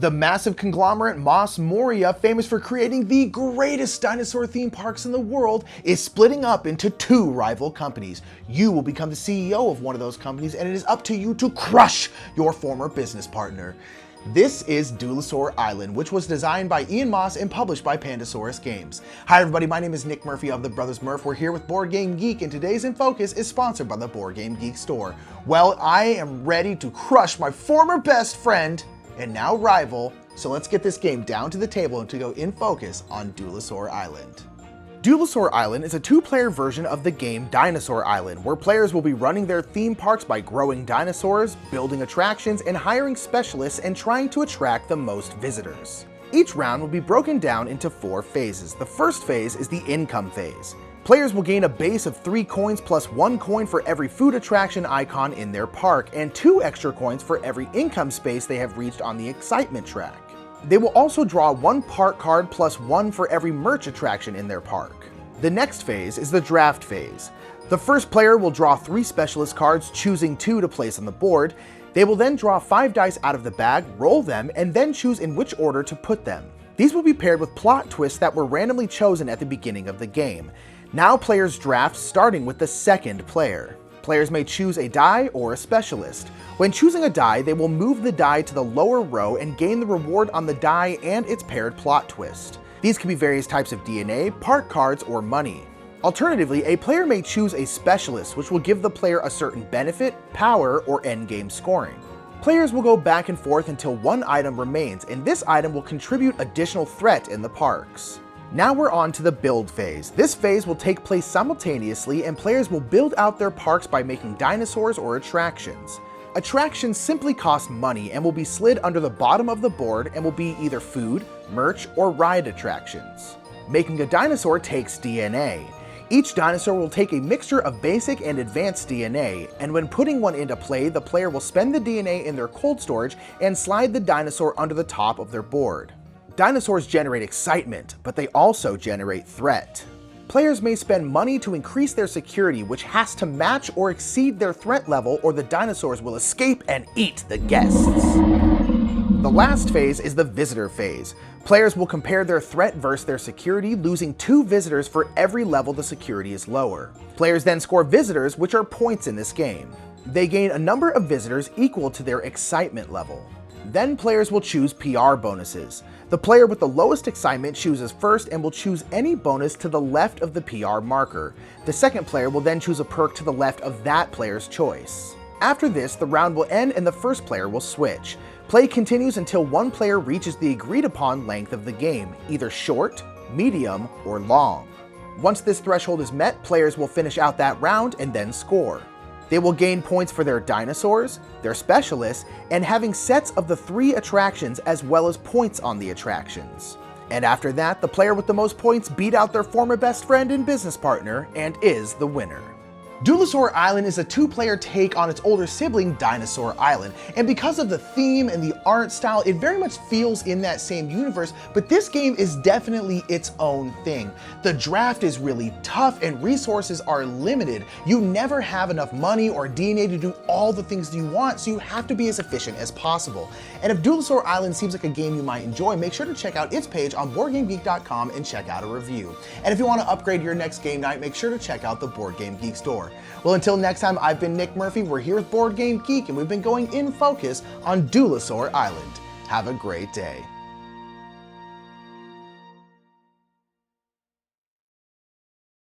The massive conglomerate Moss Moria, famous for creating the greatest dinosaur theme parks in the world, is splitting up into two rival companies. You will become the CEO of one of those companies, and it is up to you to crush your former business partner. This is Duelosaur Island, which was designed by Ian Moss and published by Pandasaurus Games. Hi everybody, my name is Nick Murphy of the Brothers Murph. We're here with Board Game Geek, and today's In Focus is sponsored by the Board Game Geek store. Well, I am ready to crush my former best friend and now rival, so let's get this game down to the table and to go in focus on Duelosaur Island. Duelosaur Island is a two-player version of the game Dinosaur Island, where players will be running their theme parks by growing dinosaurs, building attractions, and hiring specialists and trying to attract the most visitors. Each round will be broken down into 4 phases. The first phase is the income phase. Players will gain a base of 3 coins plus 1 coin for every food attraction icon in their park, and 2 extra coins for every income space they have reached on the excitement track. They will also draw 1 park card plus 1 for every merch attraction in their park. The next phase is the draft phase. The first player will draw 3 specialist cards, choosing 2 to place on the board. They will then draw 5 dice out of the bag, roll them, and then choose in which order to put them. These will be paired with plot twists that were randomly chosen at the beginning of the game. Now players draft, starting with the second player. Players may choose a die or a specialist. When choosing a die, they will move the die to the lower row and gain the reward on the die and its paired plot twist. These can be various types of DNA, park cards, or money. Alternatively, a player may choose a specialist, which will give the player a certain benefit, power, or endgame scoring. Players will go back and forth until one item remains, and this item will contribute additional threat in the parks. Now we're on to the build phase. This phase will take place simultaneously, and players will build out their parks by making dinosaurs or attractions. Attractions simply cost money and will be slid under the bottom of the board and will be either food, merch, or ride attractions. Making a dinosaur takes DNA. Each dinosaur will take a mixture of basic and advanced DNA, and when putting one into play, the player will spend the DNA in their cold storage and slide the dinosaur under the top of their board. Dinosaurs generate excitement, but they also generate threat. Players may spend money to increase their security, which has to match or exceed their threat level, or the dinosaurs will escape and eat the guests. The last phase is the visitor phase. Players will compare their threat versus their security, losing 2 visitors for every level the security is lower. Players then score visitors, which are points in this game. They gain a number of visitors equal to their excitement level. Then players will choose PR bonuses. The player with the lowest excitement chooses first and will choose any bonus to the left of the PR marker. The second player will then choose a perk to the left of that player's choice. After this, the round will end and the first player will switch. Play continues until one player reaches the agreed upon length of the game, either short, medium, or long. Once this threshold is met, players will finish out that round and then score. They will gain points for their dinosaurs, their specialists, and having sets of the 3 attractions as well as points on the attractions. And after that, the player with the most points beat out their former best friend and business partner and is the winner. Duelosaur Island is a 2-player take on its older sibling, Dinosaur Island, and because of the theme and the art style, it very much feels in that same universe, but this game is definitely its own thing. The draft is really tough and resources are limited. You never have enough money or DNA to do all the things you want, so you have to be as efficient as possible. And if Duelosaur Island seems like a game you might enjoy, make sure to check out its page on BoardGameGeek.com and check out a review. And if you want to upgrade your next game night, make sure to check out the Board Game Geek store. Well, until next time, I've been Nick Murphy. We're here with Board Game Geek, and we've been going in focus on Duelosaur Island. Have a great day.